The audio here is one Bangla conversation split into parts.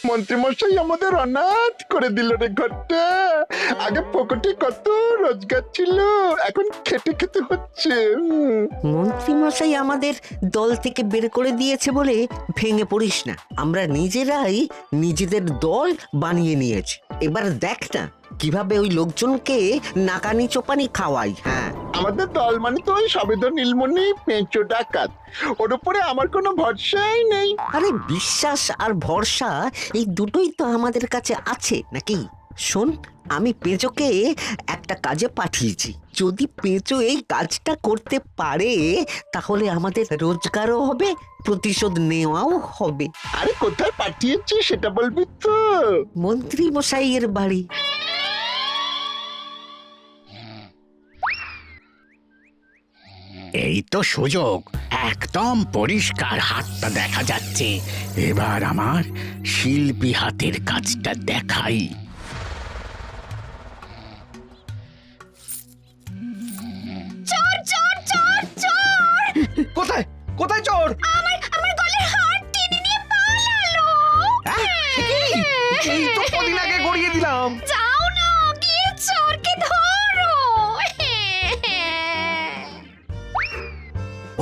মন্ত্রীমশাই আমাদের অনাথ করে দিল রে ঘরটা। আগে পকেটে কত রোজগার ছিল, এখন খেটে খেতে হচ্ছে। মন্ত্রী মশাই আমাদের দল থেকে বের করে দিয়েছে বলে ভেঙে পড়িস না। আমরা নিজেরাই নিজেদের দল বানিয়ে নিয়েছি। এবার দেখ না কিভাবে ওই লোকজনকে নাকানি চোপানি খাওয়াই। হ্যাঁ, আমাদের দল মানে তো ওই সবেদ নীলমণি পেঁচো ডাকাত, ওর উপরে আমার কোনো ভরসাই নেই। আরে বিশ্বাস আর ভরসা এই দুটোই তো আমাদের কাছে আছে নাকি? শোন, আমি পেঁচোকে একটা কাজে পাঠিয়েছি। যদি পেঁচো এই কাজটা করতে পারে তাহলে আমাদের রোজগারও হবে, প্রতিশোধ নেওয়াও হবে। আরে কোথায় পাঠিয়েছি সেটা বলবি তো? মন্ত্রী মশাইয়ের বাড়ি। এই তো সুযোগ, একদম পরিষ্কার হাতটা দেখা যাচ্ছে। এবার আমার শিল্পী হাতের কাজটা দেখাই। চোর চোর চোর চোর! কোথায় কোথায় চোর? আমার গলার হার টেনে নিয়ে পালালো। এই তো কদিন আগে গড়িয়ে দিলাম। যাও না, গিয়ে চোরকে ধরো।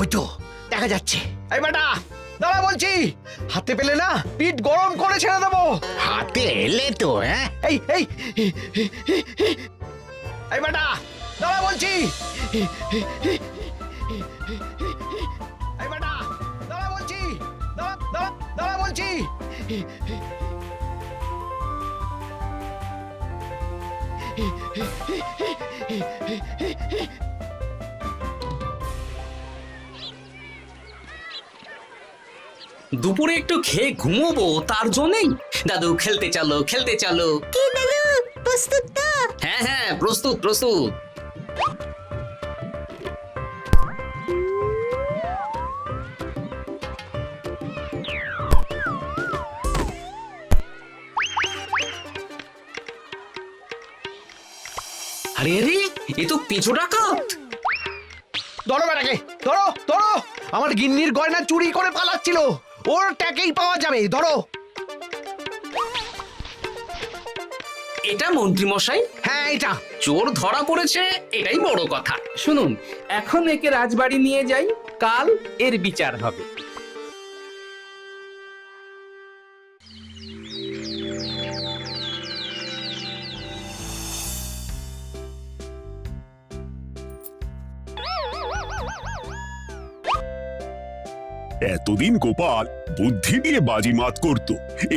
ওই তো দেখা যাচ্ছে। এই বেটা দাঁড়া বলছি, হাতে পেলে না পিঠ গরম করে ছেড়ে দেবো। হাতে এলে তো এই এই এই বেটা দাঁড়া বলছি। এই বেটা দাঁড়া বলছি, দাঁড়া দাঁড়া দাঁড়া বলছি। দুপুরে একটু খেয়ে ঘুমোবো তার জন্যই। দাদু খেলতে চলো খেলতে চলো। কি দাদু, প্রস্তুত তো? হ্যাঁ হ্যাঁ, প্রস্তুত প্রস্তুত। আরে আরে, এ তো পেঁচো ডাকাত। ধরো বেটাকে, ধরো ধরো। আমার গিন্নির গয়না চুরি করে পালাচ্ছিল, ওর ট্যাকেই পাওয়া যাবে। ধরো। এটা মন্ত্রী মশাই, হ্যাঁ এটা। চোর ধরা পড়েছে, এটাই বড় কথা। শুনুন, এখন একে রাজবাড়ি নিয়ে যাই, কাল এর বিচার হবে। এতদিন গোপাল বুদ্ধি দিয়ে বাজিমাত করত,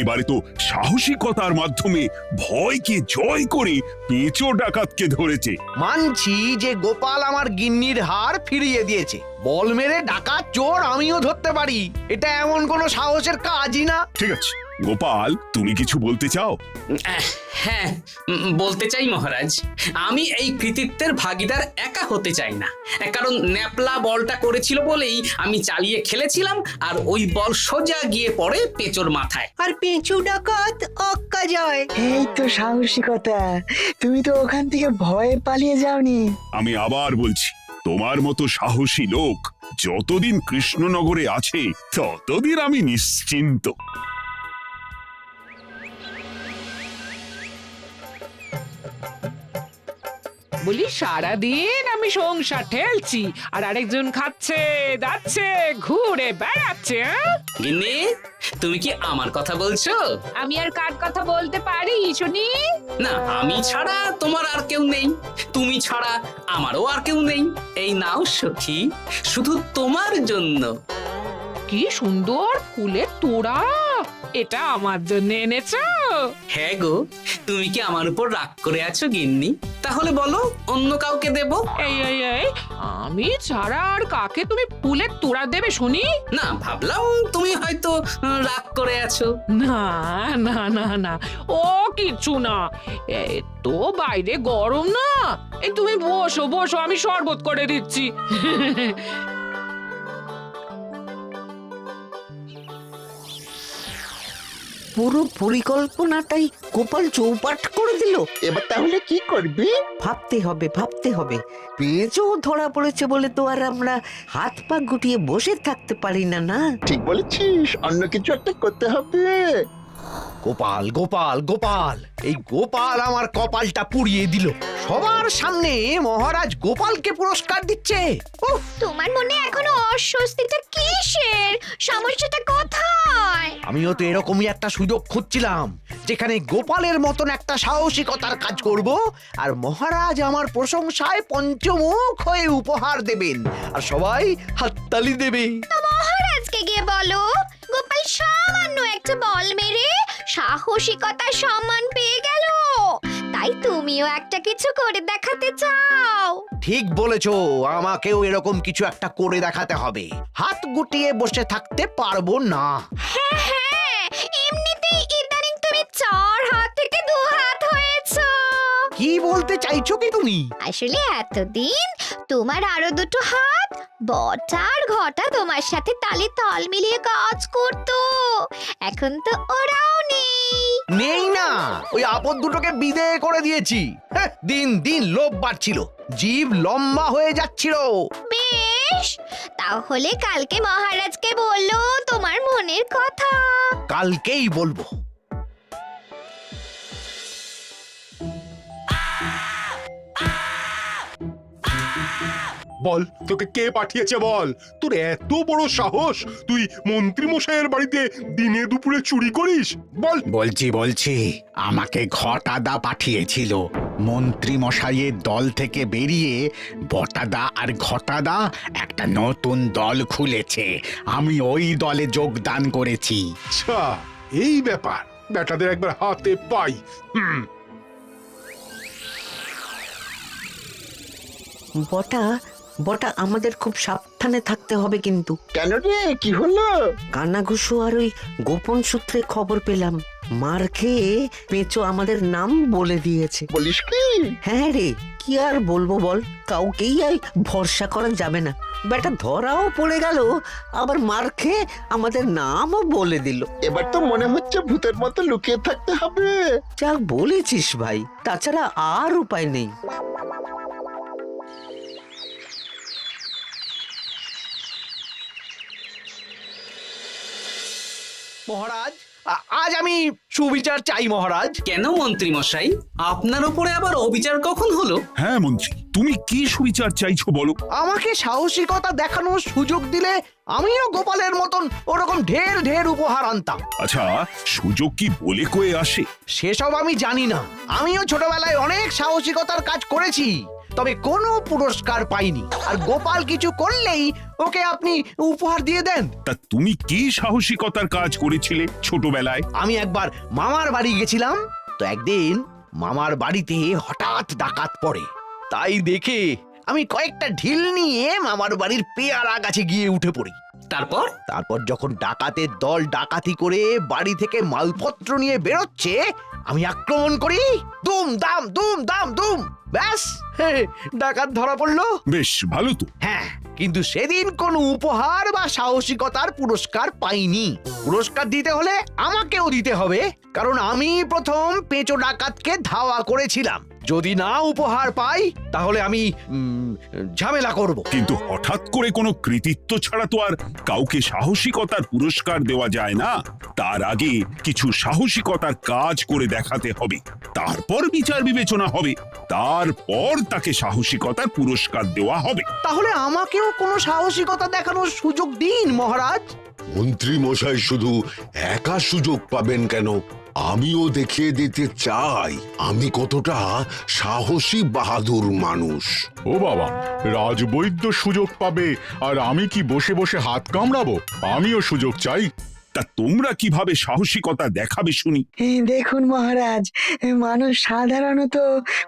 এবারে তো সাহসিকতার মাধ্যমে ভয়কে জয় করে পেঁচো ডাকাতকে ধরেছে। মানছি যে গোপাল আমার গিন্নির হার ফিরিয়ে দিয়েছে। বল মেরে ডাকাত চোর আমিও ধরতে পারি, এটা এমন কোনো সাহসের কাজই না। ঠিক আছে গোপাল, তুমি কিছু বলতে চাও? হ্যাঁ, বলতে চাই মহারাজ, আমি এই কৃতিত্বের ভাগীদার একা হতে চাই না। কারণ ন্যাপলা বলটা করেছিল বলেই আমি চালিয়ে খেলেছিলাম, আর ওই বল সোজা গিয়ে পড়ে পেঁচোর মাথায়। আর পেঁচু ডাকাত অক্কা যায়। এই তো সাহসিকতা, তুমি তো ওখান থেকে ভয়ে পালিয়ে যাওনি। আমি আবার বলছি, তোমার মতো সাহসী লোক যতদিন কৃষ্ণনগরে আছে ততদিন আমি নিশ্চিন্ত। বলি সারাদিন আমি সংসার ঠেলছি আর আরেকজন খাচ্ছে দাচ্ছে ঘুরে বেড়াচ্ছে। গিন্নি, তুমি কি আমার কথা বলছো? আমি আর কার কথা বলতে পারি শুনি? না, আমি ছাড়া তোমার আর কেউ নেই, তুমি ছাড়া আমারও আর কেউ নেই। এই নাও সখী, শুধু তোমার জন্য। কি সুন্দর ফুলের তোড়া, এটা আমার জন্য এনেছো? হ্যাঁ গো, তুমি কি আমার উপর রাগ করে আছো গিন্নি? তাহলে বলো, অন্য কাউকে দেব? এই এই এই, আমি ছাড়া আর কাকে তুমি ফুলের তোড়া দেবে শুনি? না, ভাবলাম তুমি হয়তো রাগ করে আছো। না না না না, ও কিচ্ছু না। এই তো বাইরে গরম না, এই তুমি বসো বসো, আমি শরবত করে দিচ্ছি। পুরো পরিকল্পনাটাই গোপাল চৌপাট করে দিল। এবার তাহলে কি করবি? ভাবতে হবে ভাবতে হবে। পেঁচো ধরা পড়েছে বলে তো আর আমরা হাত পা গুটিয়ে বসে থাকতে পারি না। না, ঠিক বলেছিস, অন্য কিছু একটা করতে হবে। গোপাল গোপাল গোপাল, এই গোপাল আমার কপালটা পুড়িয়ে দিল। সবার সামনে মহারাজ গোপালকে পুরস্কার দিচ্ছে। উফ, তোমার মনে এখনো অস্বস্তিটা কিসের? সমস্যাটা কোথায়? আমিও তো এরকমই একটা সুযোগ খুঁজছিলাম, যেখানে গোপালের মতন একটা সাহসিকতার কাজ করব, আর মহারাজ আমার প্রশংসায় পঞ্চমুখ হয়ে উপহার দেবেন, আর সবাই হাততালি দেবে। তো মহারাজকে গিয়ে বলো, গোপাল সামান্য একটা বল মেরে সাহসিকতার সম্মান পেয়ে গেল, তাই তুমিও একটা কিছু করে দেখাতে চাও। ঠিক বলেছো, আমাকেও এরকম কিছু একটা করে দেখাতে হবে। হাত গুটিয়ে বসে থাকতে পারবো না। হ্যাঁ হ্যাঁ, এমনিতেই ইদানিং তুমি 4 হাত থেকে 2 হাত হয়েছো। কি বলতে চাইছো কি তুমি? আসলে এতদিন তোমার আরো 2টো হাত বটা আর ঘটা তোমার সাথে তালে তাল মিলিয়ে কাজ করতো, এখন তো ওরাও নেই। নেই না, ওই আপদ দুটোকে বিদেয় করে দিয়েছি। হ্যাঁ, দিন দিন লোভ বাড়ছিল, জিভ লম্বা হয়ে যাচ্ছিল। বেশ, তাহলে কালকে মহারাজকে বললো তোমার মনের কথা। কালকেই বলবো। বল, তোকে কে পাঠিয়েছে বল? তোর এত বড় সাহস, তুই মন্ত্রী মশাইয়ের বাড়িতে দিনে দুপুরে চুরি করিস? বল। বলছি আমাকে ঘটাদা পাঠিয়েছিল। মন্ত্রী মশাইয়ের দল থেকে বেরিয়ে বটাদা আর ঘটাদা একটা নতুন দল খুলেছে, আমি ওই দলে যোগদান করেছি। আচ্ছা, এই ব্যাপার। বেটাদের একবার হাতে পাই। বটা বটা আমাদের খুব সাবধানে থাকতে হবে কিন্তু। কেন রে, কি হলো? কানাঘুষো আর ওই গোপন সূত্রে খবর পেলাম, মার খেয়ে পেঁচো আমাদের নাম বলে দিয়েছে। বলিস কি? হ্যাঁ রে, কি আর বলবো বল, কাউকেই আর ভরসা করা যাবে না। বেটা ধরাও পড়ে গেল, আবার মার খেয়ে আমাদের নামও বলে দিল। এবার তো মনে হচ্ছে ভূতের মতো লুকিয়ে থাকতে হবে। যা বলেছিস ভাই, তাছাড়া আর উপায় নেই। মহারাজ, আজ আমি সুবিচার চাই মহারাজ। কেন মন্ত্রী মশাই, আপনার উপরে আবার অবিচার কখন হলো? হ্যাঁ মন্ত্রী, তুমি কি সুবিচার চাইছো বলো? আমাকে সাহসিকতা দেখানোর সুযোগ দিলে আমিও গোপালের মতন ওরকম ঢের ঢের উপহার আনতাম। আচ্ছা, সুযোগ কি বলে কয়ে আসে? সেসব আমি জানি না। আমিও ছোটবেলায় অনেক সাহসিকতার কাজ করেছি, তবে কোনো পুরস্কার পাইনি। আর গোপাল কিছু করলেই ওকে আপনি উপহার দিয়ে দেন। তা তুমি কি সাহসিকতার কাজ করেছিলে ছোটবেলায়? আমি একবার মামার বাড়ি গেছিলাম, তো একদিন মামার বাড়িতে হঠাৎ ডাকাত পড়ে। তাই দেখে আমি কয়েকটা ঢিল নিয়ে মামার বাড়ির পেয়ারা গাছে গিয়ে উঠে পড়ি। তারপর যখন ডাকাতের দল ডাকাতি করে বাড়ি থেকে মালপত্র নিয়ে বেরোচ্ছে, আমি আক্রমণ করি। দুম দাম দুম দাম দুম, ব্যাস ডাকাত ধরা পড়লো। বেশ ভালো তো। হ্যাঁ, কিন্তু সেদিন কোনো উপহার বা সাহসিকতার পুরস্কার পাইনি। পুরস্কার দিতে হলে আমাকেও দিতে হবে, কারণ আমি প্রথম পেঁচো ডাকাতকে ধাওয়া করেছিলাম। যদি না উপহার পাই তাহলে আমি ঝামেলা করব। কিন্তু হঠাৎ করে কোনো কৃতিত্ব ছাড়া তো আর কাউকে সাহসিকতার পুরস্কার দেওয়া যায় না। তার আগে কিছু সাহসিকতার কাজ করে দেখাতে হবে, তারপর বিচার বিবেচনা হবে, তারপর তাকে সাহসিকতার পুরস্কার দেওয়া হবে। তাহলে আমাকেও কোনো সাহসিকতা দেখানোর সুযোগ দিন মহারাজ। মন্ত্রী মশাই শুধু একা সুযোগ পাবেন কেন, আমিও দেখিয়ে দিতে চাই আমি কতটা সাহসী বাহাদুর মানুষ। ও বাবা, রাজবৈদ্য সুযোগ পাবে আর আমি কি বসে বসে হাত কামড়াবো? আমিও সুযোগ চাই। তা তোমরা কিভাবে সাহসিকতা দেখাবে শুনি? দেখুন মহারাজ, মানুষ সাধারণত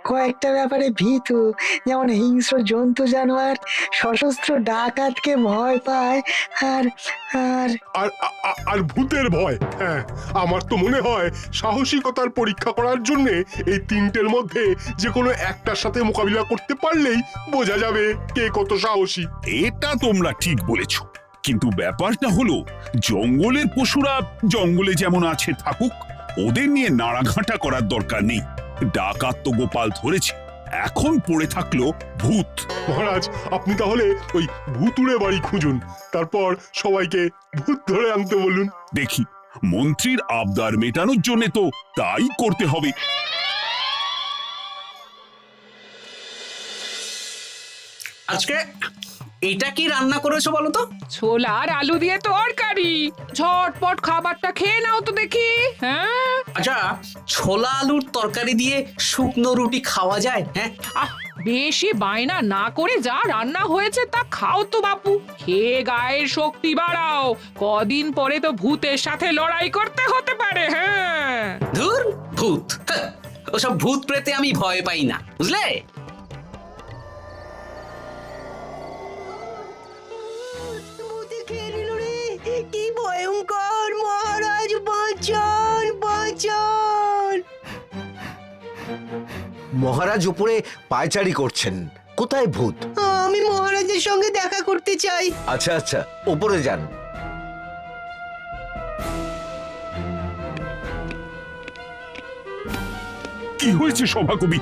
কয়েকটা ব্যাপারে ভীতু, যেমন হিংস্র জন্তু জানোয়ার, সশস্ত্র ডাকাতকে ভয় পায়, আর আর আর আর ভূতের ভয়। হ্যাঁ, আমার তো মনে হয় সাহসিকতার পরীক্ষা করার জন্য এই তিনটের মধ্যে যে কোনো একটার সাথে মোকাবিলা করতে পারলেই বোঝা যাবে কে কত সাহসী। এটা তোমরা ঠিক বলেছ, কিন্তু ব্যাপারটা হলো জঙ্গলের পশুরা জঙ্গলে যেমন আছে থাকুক, ওদের নিয়ে নাড়াঘাটা করার দরকার নেই। ডাকাত তো গোপাল ধরেছে, এখন পড়ে থাকলো ভূত। মহারাজ, আপনি তাহলে ওই ভূতুড়ে বাড়ি খুঁজুন, তারপর সবাইকে ভূত ধরে আনতে বলুন। দেখি মন্ত্রীর আবদার মেটানোর জন্য তো তাই করতে হবে। আজকে এটা কি রান্না করেছো বলো তো? ছোলা আর আলু দিয়ে তরকারি। ঝটপট খাবারটা খেয়ে নাও তো দেখি। হ্যাঁ, আচ্ছা, ছোলা আলুর তরকারি দিয়ে শুকনো রুটি খাওয়া যায়? হ্যাঁ, আহ বেশি বায়না না করে যা রান্না হয়েছে তা খাও তো বাপু। খেয়ে গায়ের শক্তি বাড়াও, কদিন পরে তো ভূতের সাথে লড়াই করতে হতে পারে। হ্যাঁ, ধুর ভূত, হ্যাঁ, ওসব ভূত প্রেতে আমি ভয় পাই না, বুঝলে? কি ভয়ঙ্কর! মহারাজ বাঁচান, বাঁচান! মহারাজ উপরে পায়চারি করছেন, কোথায় ভূত? আমি মহারাজের সঙ্গে দেখা করতে চাই। আচ্ছা আচ্ছা, উপরে যান। কি হয়েছে সভাকবি?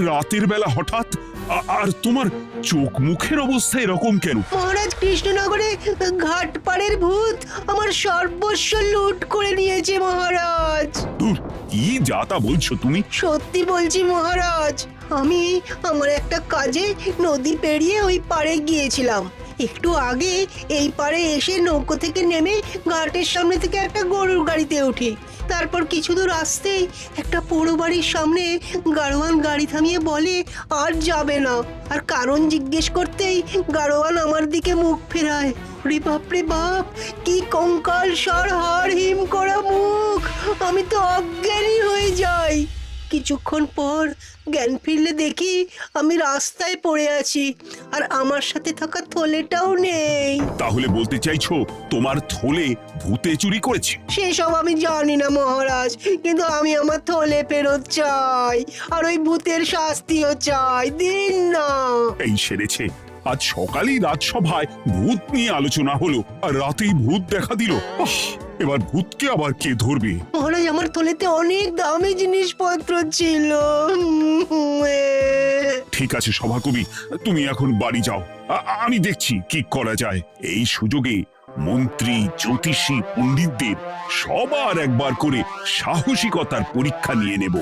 রাতের বেলা হঠাৎ আর তোমার চোখ মুখের অবস্থা এরকম কেন? মহারাজ, কৃষ্ণনগরে ঘাটপাড়ের ভূত আমার সর্বস্ব লুট করে নিয়েছে মহারাজ। ধুর, কি যাতা বলছো তুমি? সত্যি বলছি মহারাজ, আমি আমার একটা কাজে নদী পেরিয়ে ওই পাড়ে গিয়েছিলাম। একটু আগে এই পাড়ে এসে নৌকো থেকে নেমে ঘাটের সামনে থেকে একটা গরুর গাড়িতে উঠি। তারপর কিছু দূর আসতেই একটা পোড়ো বাড়ির সামনে গাড়োয়ান গাড়ি থামিয়ে বলে আর যাবে না। আর কারণ জিজ্ঞেস করতেই গাড়োয়ান আমার দিকে মুখ ফেরায়। রে বাপ রে বাপ, কি কঙ্কাল সার হাড় হিম করা মুখ! আমি তো অজ্ঞানী হয়ে যাই। কিছুক্ষণ পর জ্ঞান ফিরলে দেখি আমি রাস্তায় পড়ে আছি, আর আমার সাথে থাকা থলেটাও নেই। তাহলে বলতে চাইছো তোমার থলে ভূতে চুরি করেছে? সেসব আমি জানি না মহারাজ, কিন্তু আমি আমার থলে ফেরত চাই, আর ওই ভূতের শাস্তিও চাই। দিন না। এই সেরেছে, আজ সকালেই রাজসভায় ভূত নিয়ে আলোচনা হলো আর রাতেই ভূত দেখা দিল। এবার ভূতকে আবার কে ধরবে? মহারাজ, আমার থলেতে অনেক দামি জিনিসপত্র ছিল। ঠিক আছে সভাকবি, তুমি এখন বাড়ি যাও, আমি দেখছি কি করা যায়। এই সুযোগে মন্ত্রী, জ্যোতিষী, পণ্ডিতদের সবার একবার করে সাহসিকতার পরীক্ষা নিয়ে নেব।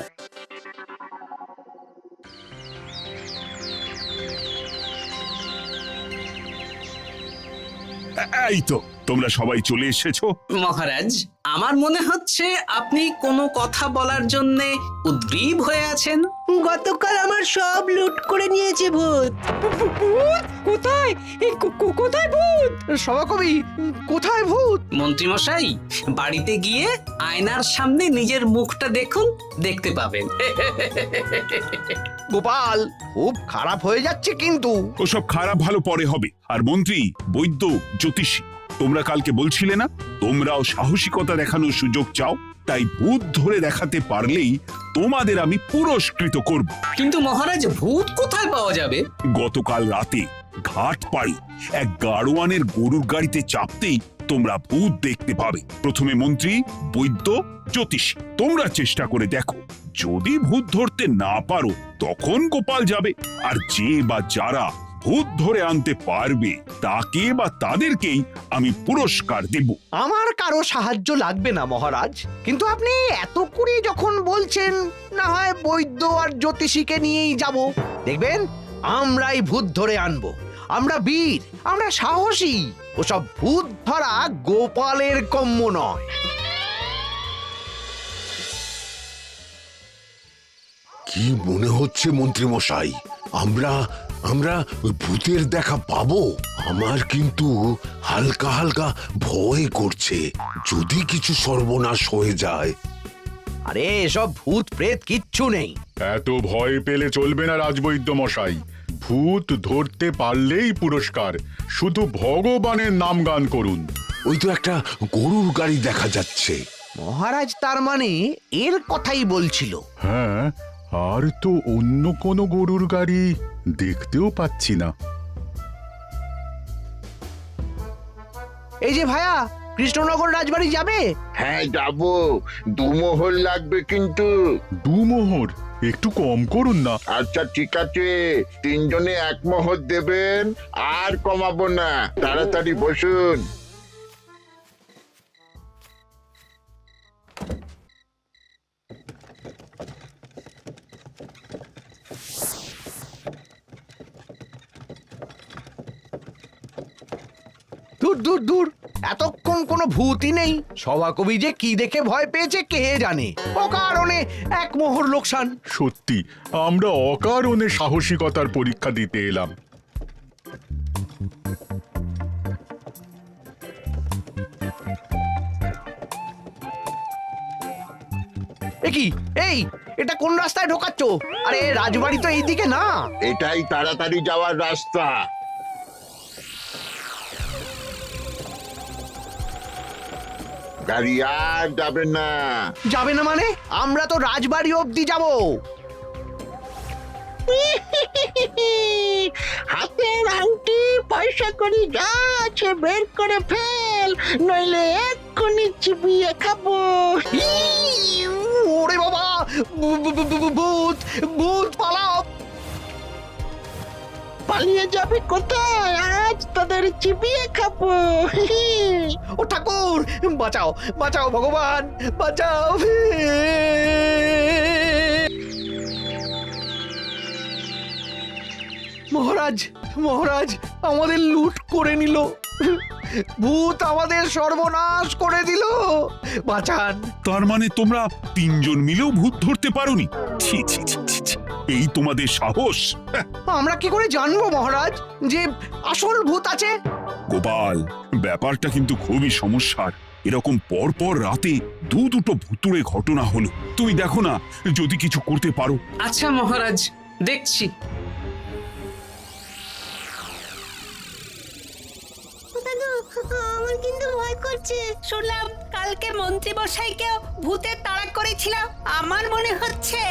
এই তো তোমরা সবাই চলে এসেছো। মহারাজ, আমার মনে হচ্ছে আপনি কোনো কথা বলার জন্যে উদ্গ্রীব হয়ে আছেন। গতকাল আমার সব লুট করে নিয়েছে ভূত। কোথায়? কোথায় ভূত? সভাকবি, কোথায় ভূত? মন্ত্রীমশাই, বাড়িতে গিয়ে আয়নার সামনে নিজের মুখটা দেখুন, দেখতে পাবেন। গোপাল, খুব খারাপ হয়ে যাচ্ছে কিন্তু। ওসব খারাপ ভালো পরে হবে। আর মন্ত্রী, বৈদ্য, জ্যোতিষী, তোমরা কালকে বলছিলে না তোমরাও সাহসিকতা দেখানোর সুযোগ চাও? তাই ভূত ধরে দেখাতে পারলেই তোমাদের আমি পুরস্কৃত করব। কিন্তু মহারাজ, ভূত কোথায় পাওয়া যাবে? গতকাল রাতে ঘাট পাড়ি এক গাড়োয়ানের গরুর গাড়িতে চাপতেই তোমরা ভূত দেখতে পাবে। প্রথমে মন্ত্রী, বৈদ্য, জ্যোতিষী, তোমরা চেষ্টা করে দেখো। যদি ভূত ধরতে না পারো তখন গোপাল যাবে, আর যে বা যারা ভূত ধরে আনতে পারবে তাকে বা তাদেরকেই আমি পুরস্কার দেব। আমার কারো সাহায্য লাগবে না মহারাজ, কিন্তু আপনি এত করে যখন বলছেন, না হয় বৈদ্য আর জ্যোতিষীকে নিয়েই যাব। দেখবেন, আমরাই ভূত ধরে আনবো। আমরা বীর, আমরা সাহসী। ওসব ভূত ধরা গোপালের কম্য নয়। কি মনে হচ্ছে মন্ত্রী মশাই, আমরা আমরা ওই ভূতের দেখা পাবো? আমার কিন্তু হালকা হালকা ভয় করছে, যদি কিছু সর্বনাশ হয়ে যায়। আরে এসব ভূত প্রেত কিচ্ছু নেই। এত ভয় পেলে চলবে না রাজবৈদ্য মশাই। ভূত ধরতে পারলেই পুরস্কার, শুধু ভগবানের নাম গান করুন। ওই তো একটা গরুর গাড়ি দেখা যাচ্ছে। মহারাজ তার মানে এর কথাই বলছিল। হ্যাঁ, আর তো অন্য কোনো গরুর গাড়ি দেখতেও পাচ্ছি না। এই যে ভায়া, কৃষ্ণনগর রাজবাড়ি যাবে? হ্যাঁ যাবো, 2 মোহর লাগবে কিন্তু। 2 মোহর একটু কম করুন না। আচ্ছা ঠিক আছে, 3 জনে 1 মোহর দেবেন, আর কমাবো না। তাড়াতাড়ি বসুন। দূর দূর দূর, এতক্ষণ কোনো ভূতই নেই। সভাকবি যে কি দেখে ভয় পেয়েছে কে জানে। ও কারণে এক মোহর লোকসান। সত্যি আমরা অকারণে সাহসিকতার পরীক্ষা দিতে এলাম। কি এই, এটা কোন রাস্তায় ঢোকাচ্ছ? আরে রাজবাড়ি তো এইদিকে না। এটাই তাড়াতাড়ি যাওয়ার রাস্তা। গাড়ি আর যাবে না। যাবে না মানে? আমরা তো রাজবাড়ি অবধি যাব। হাতের আংটি পয়সা করি যা আছে বের করে ফেল, নইলে এক্ষুনি চিবিয়ে খাবো। ওরে বাবা, ভূত ভূত পালাও। পালিয়ে যাবে কোথায়? আজ তাদের চিবিয়ে খাবো। ও ঠাকুর, বাঁচাও বাঁচাও ভগবান, বাঁচাও। মহারাজ মহারাজ, আমাদের লুট করে নিল। ভূত আমাদের সর্বনাশ করে দিল। বাঁচান। তার মানে তোমরা তিনজন মিলেও ভূত ধরতে পারোনি? ছি ছি ছি ছি ছি। এই তোমাদের সাহস! হ্যাঁ, আমরা কি করে জানবো মহারাজ যে আসল ভূত আছে? গোপাল, ব্যাপারটা কিন্তু খুবই সমস্যার। এরকম পর পর রাতে দুটো ভুতুড়ে ঘটনা হলো। তুমি দেখো না যদি কিছু করতে পারো। আচ্ছা মহারাজ, দেখছি। আমার কিন্তু ভয় করছে। শুনলাম কালকে মন্ত্রী মশাইকেও ভূতের তাড়া করেছিলাম। আমার মনে হচ্ছে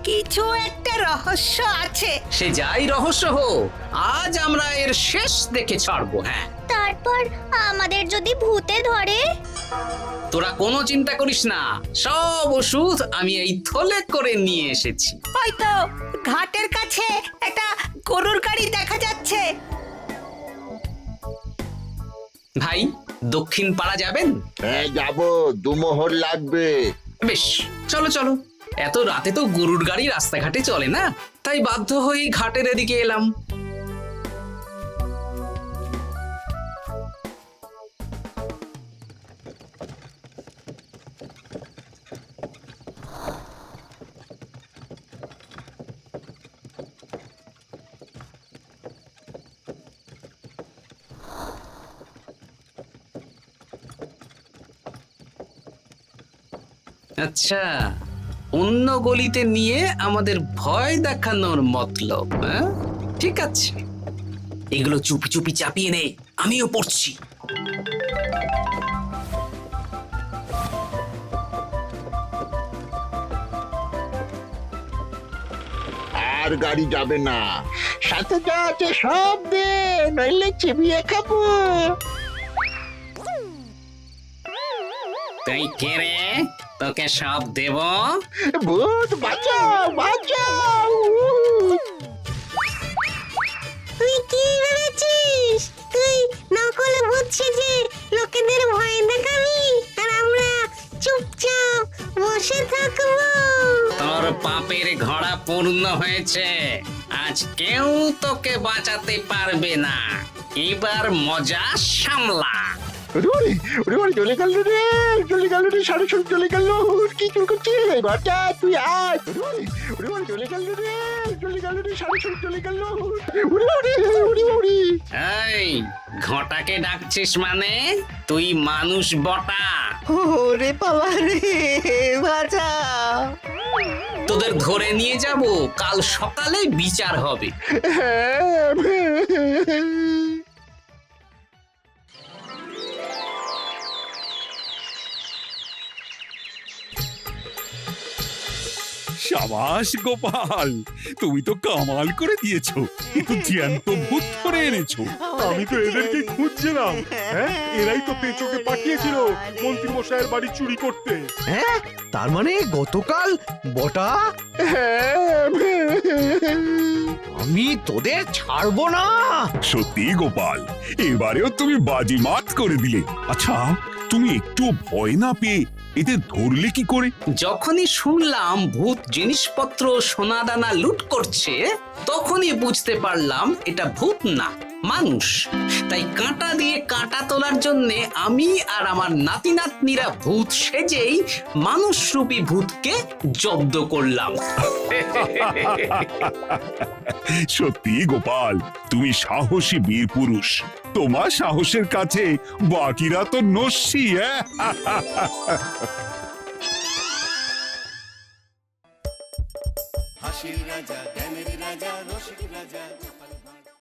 কিছু একটা রহস্য আছে। সে যাই রহস্য হোক, আজ আমরা এর শেষ দেখে ছাড়বো। হ্যাঁ, তারপর আমাদের যদি ভূতে ধরে? তোরা কোনো চিন্তা করিস না, সব ওষুধ আমি এই থলে করে নিয়ে এসেছি। ওই তো ঘাটের কাছে একটা গরুর গাড়ি দেখা যাচ্ছে। ভাই, দক্ষিণ পাড়া যাবেন? হ্যাঁ যাবো, দুমোহর লাগবে। বেশ, চলো চলো। এত রাতে তো গরুর গাড়ি রাস্তাঘাটে চলে না, তাই বাধ্য হয়ে ঘাটের এদিকে এলাম। আচ্ছা, অন্য গলিতে নিয়ে আমাদের ভয় দেখানোর মতলব। হ্যাঁ, ঠিক আছে, এগুলো চুপি চুপি চাপিয়ে নে, আমিও পড়ছি। আর গাড়ি যাবে না। সাথে যা আছে সব দে, নইলে চিবিয়ে খাবো। তুই কে রে? তোকে সব দেব? ভূত বাঁচাও বাঁচাও। তুই কি ভেবেছিস? তুই নকল ভূত সেজে লোকেদের ভয় দেখাবি, আর আমরা চুপচাপ বসে থাকবো? তোর পাপের ঘোড়া পূর্ণ হয়েছে, আজ কেউ তোকে বাঁচাতে পারবে না। এবার মজা সামলা। চলে গেল রে, চলে গেল রে, সাড়ে সব চলে গেল। কি চুল করছিস ঘরটা? তুই আয়। চলে গেল রে, চলে গেল রে, সাড়ে সব চলে গেল। এই ঘটাকে ডাকছিস মানে? তুই মানুষ বটা। ওরে বাবা রে, বাঁচা। তোদের ধরে নিয়ে যাব, কাল সকালে বিচার হবে। সাবাস গোপাল, তুমি তো কামাল করে দিয়েছো। একটু জ্যান্ত ভূত ধরে এনেছো। আমি তো এদেরকে খুঁজছিলাম। হ্যাঁ, এরাই তো পেঁচোকে পাঠিয়েছিল মন্ত্রী মশাইয়ের বাড়ি চুরি করতে। হ্যাঁ, তার মানে গতকাল বটা। আমি তোদের ছাড়বো না। সত্যি গোপাল, এবারেও তুমি বাজিমাত করে দিলে। আচ্ছা, তুমি একটু ভয় না পেয়ে এদের ধরলে কি করে? যখনই শুনলাম ভূত জিনিসপত্র সোনাদানা লুট করছে, তখনই বুঝতে পারলাম এটা ভূত না, মানুষ। তাই কাঁটা দিয়ে কাঁটা তোলার জন্য আমি আর আমার নাতি নাতনিরা ভূত সেজেই মানুষরূপী ভূতকে জব্দ করলাম। সত্যি গোপাল, তুমি সাহসী বীর পুরুষ। তোমার সাহসের কাছে বাকিরা তো নস্যি। হাসির রাজা জ্ঞানের রাজা রসিক রাজা